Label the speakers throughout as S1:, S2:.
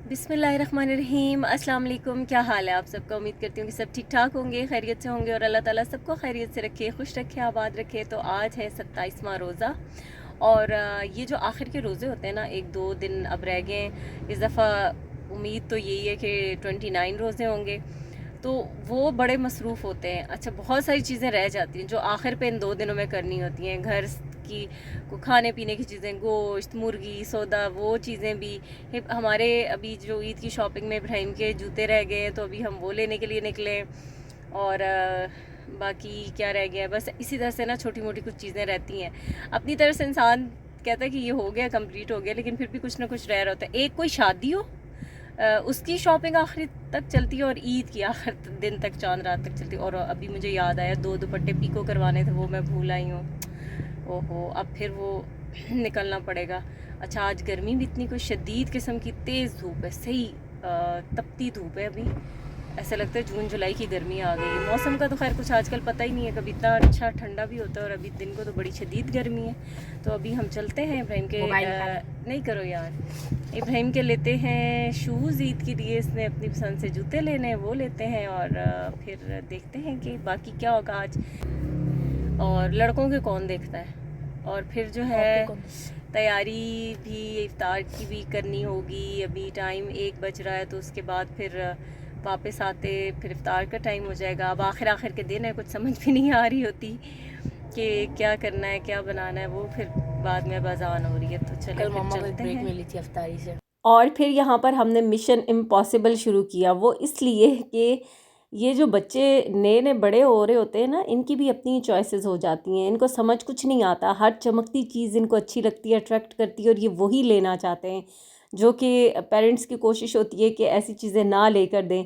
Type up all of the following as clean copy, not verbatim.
S1: बिस्मिल्लाहिर्रहमानिर्रहीम। अस्सलाम वालेकुम। क्या हाल है आप सबका? उम्मीद करती हूँ कि सब ठीक ठाक होंगे, खैरियत से होंगे और अल्लाह ताला सबको खैरियत से रखे, खुश रखे, आबाद रखे। तो आज है 27वां रोज़ा और ये जो आखिर के रोज़े होते हैं ना, 1-2 दिन अब रह गए हैं। इस दफ़ा उम्मीद तो यही है कि 29 रोज़े होंगे, तो वो बड़े मसरूफ़ होते हैं। अच्छा, बहुत सारी चीज़ें रह जाती हैं जो आखिर पे इन 2 दिनों में करनी होती हैं। घर की को खाने पीने की चीज़ें, गोश्त, मुर्गी, सौदा, वो चीज़ें भी। हमारे अभी जो ईद की शॉपिंग में इब्राहिम के जूते रह गए हैं, तो अभी हम वो लेने के लिए निकले। और बाकी क्या रह गया है, बस इसी तरह से ना छोटी मोटी कुछ चीज़ें रहती हैं। अपनी तरफ से इंसान कहता है कि ये हो गया, कंप्लीट हो गया, लेकिन फिर भी कुछ ना कुछ रह रहा होता है। एक कोई शादी हो, उसकी शॉपिंग आखिरी तक चलती है और ईद की आखिर दिन तक, चांद रात तक चलती है। और अभी मुझे याद आया, 2 दुपट्टे पीको करवाने थे, वो मैं भूल आई हूँ। ओहो, अब फिर वो निकलना पड़ेगा। अच्छा, आज गर्मी भी इतनी कोई शदीद किस्म की, तेज़ धूप है, सही तपती धूप है अभी। ऐसा लगता है जून जुलाई की गर्मी आ गई है। मौसम का तो खैर कुछ आजकल पता ही नहीं है, कभी इतना अच्छा ठंडा भी होता है और अभी दिन को तो बड़ी शदीद गर्मी है। तो अभी हम चलते हैं इब्राहिम के नहीं करो यार, इब्राहिम के लेते हैं शूज़ ईद के लिए। इसने अपनी पसंद से जूते लेने हैं, वो लेते हैं और फिर देखते हैं कि बाकी क्या होगा आज। और लड़कों के कौन देखता है। और फिर जो है तैयारी भी इफ्तार की भी करनी होगी। अभी टाइम 1 बज रहा है, तो उसके बाद फिर वापस आते फिर इफ्तार का टाइम हो जाएगा। अब आखिर आखिर के दिन है, कुछ समझ भी नहीं आ रही होती कि क्या करना है, क्या बनाना है। वो फिर बाद में अज़ान हो रही है, तो चले
S2: कल
S1: फिर
S2: मम्मा को एक
S1: चलते
S2: ब्रेक
S1: हैं।
S2: मिली थी अफ्तारी से।
S1: और फिर यहाँ पर हमने मिशन इम्पॉसिबल शुरू किया, वो इसलिए कि ये जो बच्चे नए नए बड़े हो रहे होते हैं ना, इनकी भी अपनी चॉइसेस हो जाती हैं। इनको समझ कुछ नहीं आता, हर चमकती चीज़ इनको अच्छी लगती है, अट्रैक्ट करती है और ये वही लेना चाहते हैं, जो कि पेरेंट्स की कोशिश होती है कि ऐसी चीज़ें ना लेकर दें।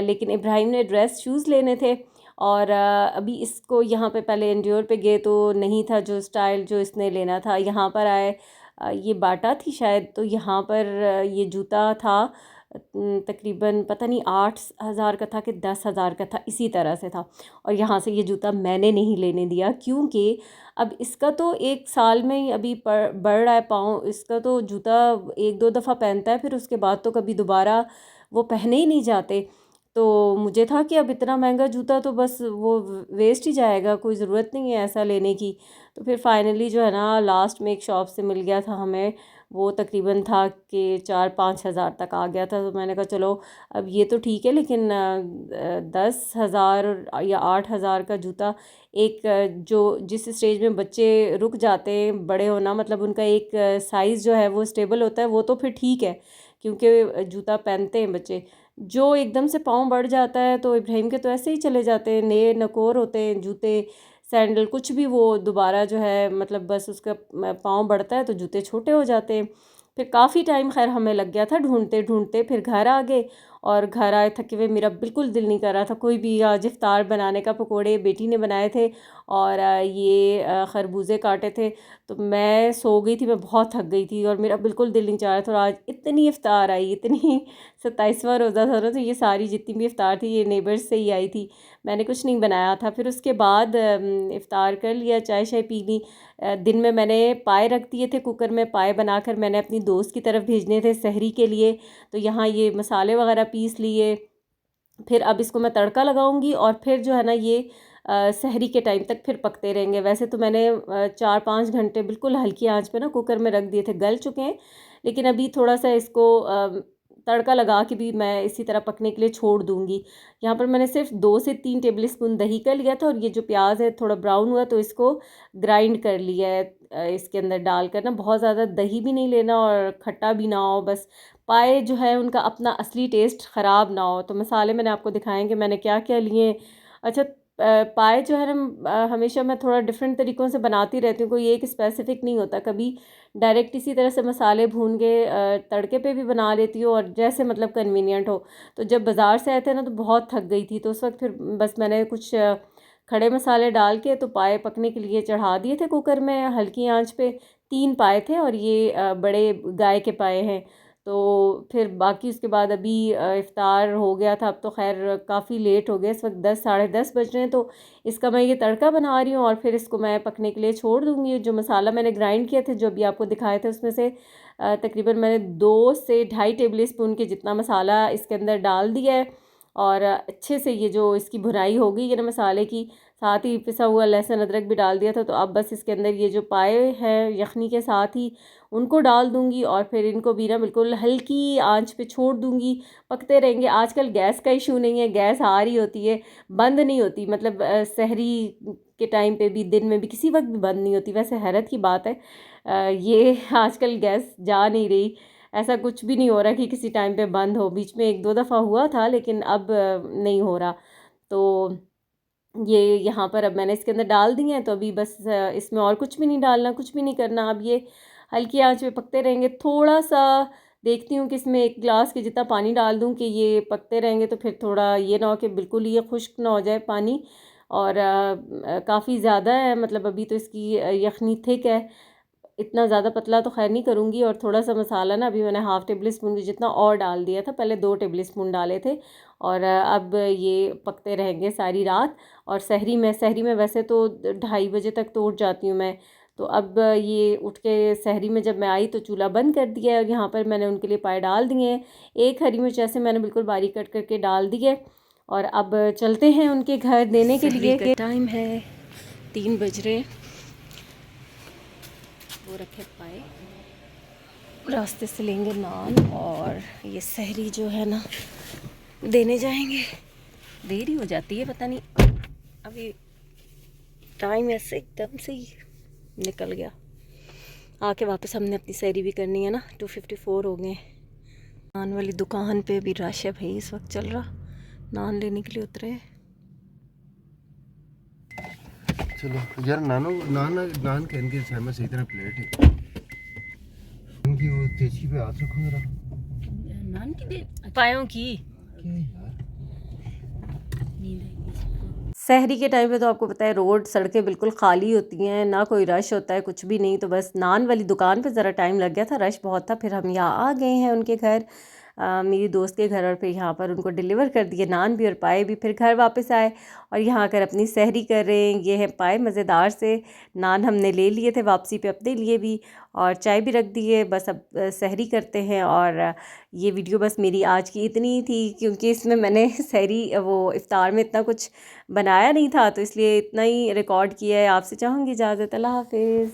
S1: लेकिन इब्राहिम ने ड्रेस शूज़ लेने थे और अभी इसको यहाँ पे पहले एंड्योर पे गए तो नहीं था जो स्टाइल जो इसने लेना था। यहाँ पर आए, ये बाटा थी शायद, तो यहाँ पर ये जूता था तकरीबन पता नहीं 8,000 का था कि 10,000 का था, इसी तरह से था। और यहाँ से ये जूता मैंने नहीं लेने दिया, क्योंकि अब इसका तो 1 साल में ही अभी बढ़ रहा है पाँव। इसका तो जूता 1-2 दफ़ा पहनता है, फिर उसके बाद तो कभी दोबारा वो पहने ही नहीं जाते। तो मुझे था कि अब इतना महंगा जूता तो बस वो वेस्ट ही जाएगा, कोई ज़रूरत नहीं है ऐसा लेने की। तो फिर फाइनली जो है ना, लास्ट में एक शॉप से मिल गया था हमें। वो तकरीबन था कि 4-5 हज़ार तक आ गया था। तो मैंने कहा चलो, अब ये तो ठीक है, लेकिन 10,000 या 8,000 का जूता, एक जो जिस स्टेज में बच्चे रुक जाते हैं बड़े होना, मतलब उनका एक साइज़ जो है वो स्टेबल होता है, वो तो फिर ठीक है, क्योंकि जूता पहनते हैं बच्चे। जो एकदम से पाँव बढ़ जाता है, तो इब्राहिम के तो ऐसे ही चले जाते हैं, नए नकोर होते हैं जूते, सैंडल कुछ भी, वो दोबारा जो है मतलब बस उसका पाँव बढ़ता है तो जूते छोटे हो जाते हैं। फिर काफ़ी टाइम खैर हमें लग गया था ढूंढते ढूंढते, फिर घर आ गए। और घर आए थके हुए, मेरा बिल्कुल दिल नहीं कर रहा था कोई भी आज इफ्तार बनाने का। पकोड़े बेटी ने बनाए थे और ये खरबूजे काटे थे, तो मैं सो गई थी, मैं बहुत थक गई थी और मेरा बिल्कुल दिल नहीं चाह रहा था। और आज इतनी इफ्तार आई, इतनी 27वां रोज़ा था ना, तो ये सारी जितनी भी इफ्तार थी ये नेबर्स से ही आई थी, मैंने कुछ नहीं बनाया था। फिर उसके बाद इफ्तार कर लिया, चाय शाय पी ली। दिन में मैंने पाए रख दिए थे कुकर में, पाए बनाकर मैंने अपनी दोस्त की तरफ भेजने थे सहरी के लिए। तो यहाँ ये मसाले वगैरह पीस लिए। फिर अब इसको मैं तड़का लगाऊंगी और फिर जो है ना ये सहरी के टाइम तक फिर पकते रहेंगे। वैसे तो मैंने 4-5 घंटे बिल्कुल हल्की आंच पे ना कुकर में रख दिए थे, गल चुके हैं, लेकिन अभी थोड़ा सा इसको तड़का लगा के भी मैं इसी तरह पकने के लिए छोड़ दूंगी। यहाँ पर मैंने सिर्फ 2 से 3 टेबल स्पून दही का लिया था और ये जो प्याज है थोड़ा ब्राउन हुआ तो इसको ग्राइंड कर लिया है। इसके अंदर डालकर ना, बहुत ज़्यादा दही भी नहीं लेना और खट्टा भी ना हो, बस पाए जो है उनका अपना असली टेस्ट ख़राब ना हो। तो मसाले मैंने आपको दिखाएं कि मैंने क्या क्या लिए। अच्छा, पाए जो है ना, हमेशा मैं थोड़ा डिफरेंट तरीक़ों से बनाती रहती हूँ, कोई एक स्पेसिफ़िक नहीं होता। कभी डायरेक्ट इसी तरह से मसाले भून के तड़के पे भी बना लेती हूँ, और जैसे मतलब कन्वीनियंट हो। तो जब बाज़ार से आए थे ना तो बहुत थक गई थी, तो उस वक्त फिर बस मैंने कुछ खड़े मसाले डाल के तो पाए पकने के लिए चढ़ा दिए थे कुकर में हल्की आंच पे। 3 पाए थे और ये बड़े गाय के पाए हैं। तो फिर बाकी उसके बाद अभी इफ़्तार हो गया था। अब तो खैर काफ़ी लेट हो गया, इस वक्त 10 साढ़े 10 बज रहे हैं। तो इसका मैं ये तड़का बना रही हूँ और फिर इसको मैं पकने के लिए छोड़ दूँगी। जो मसाला मैंने ग्राइंड किए थे, जो अभी आपको दिखाए थे, उसमें से तकरीबन मैंने 2 से ढाई टेबल स्पून के जितना मसाला इसके अंदर डाल दिया है। और अच्छे से ये जो इसकी भुनाई हो गई है ना मसाले की, साथ ही पिसा हुआ लहसुन अदरक भी डाल दिया था। तो अब बस इसके अंदर ये जो पाए हैं यखनी के साथ ही उनको डाल दूंगी और फिर इनको भी ना बिल्कुल हल्की आंच पे छोड़ दूंगी, पकते रहेंगे। आजकल गैस का इशू नहीं है, गैस आ रही होती है, बंद नहीं होती। मतलब सहरी के टाइम पे भी, दिन में भी, किसी वक्त भी बंद नहीं होती। वैसे हैरत की बात है, ये आजकल गैस जा नहीं रही। ऐसा कुछ भी नहीं हो रहा कि किसी टाइम पे बंद हो। बीच में 1-2 दफ़ा हुआ था लेकिन अब नहीं हो रहा। तो ये यहाँ पर अब मैंने इसके अंदर डाल दिए हैं। तो अभी बस इसमें और कुछ भी नहीं डालना, कुछ भी नहीं करना। अब ये हल्की आंच पे पकते रहेंगे। थोड़ा सा देखती हूँ कि इसमें 1 गिलास के जितना पानी डाल दूँ कि ये पकते रहेंगे, तो फिर थोड़ा ये ना हो कि बिल्कुल ये खुश्क ना हो जाए पानी। और काफ़ी ज़्यादा है, मतलब अभी तो इसकी यखनी थिक है। इतना ज़्यादा पतला तो खैर नहीं करूँगी। और थोड़ा सा मसाला ना अभी मैंने हाफ़ टेबल स्पून जितना और डाल दिया था, पहले 2 टेबल स्पून डाले थे। और अब ये पकते रहेंगे सारी रात। और सहरी में वैसे तो 2:30 बजे तक तो उठ जाती हूँ मैं। तो अब ये उठ के सहरी में जब मैं आई तो चूल्हा बंद कर दिया है और यहाँ पर मैंने उनके लिए पाए डाल दिए हैं। 1 हरी मिर्च ऐसे मैंने बिल्कुल बारीक कट करके डाल दी है। और अब चलते हैं उनके घर देने के लिए। टाइम है 3 बज रहे। वो रखे पाए, रास्ते से लेंगे नान और ये सहरी जो है ना देने जाएंगे। देरी हो जाती है, पता नहीं अभी टाइम ऐसे एकदम से ही निकल गया। आके वापस हमने अपनी सहरी भी करनी है ना। 2:54 हो गए। नान वाली दुकान पे भी रश है भाई, इस वक्त चल रहा। नान लेने के लिए उतरे।
S2: चलो यार, नान कहने के सामने सही तरह प्लेट है उनकी। वो तेजी पे हाथ रखो जरा।
S1: नान की दे पायों की
S2: क्या यार,
S1: सहरी के टाइम पे तो आपको पता है रोड सड़कें बिल्कुल खाली होती हैं, ना कोई रश होता है, कुछ भी नहीं। तो बस नान वाली दुकान पे ज़रा टाइम लग गया था, रश बहुत था। फिर हम यहाँ आ गए हैं उनके घर, मेरी दोस्त के घर। और फिर यहाँ पर उनको डिलीवर कर दिए नान भी और पाए भी। फिर घर वापस आए और यहाँ आकर अपनी सहरी कर रहे हैं। ये है पाए मज़ेदार से। नान हमने ले लिए थे वापसी पे अपने लिए भी, और चाय भी रख दी है। बस अब सहरी करते हैं। और ये वीडियो बस मेरी आज की इतनी थी, क्योंकि इसमें मैंने सहरी वो इफ़्तार में इतना कुछ बनाया नहीं था, तो इसलिए इतना ही रिकॉर्ड किया है। आपसे चाहूँगी इजाज़त। अल्लाह हाफ़िज़।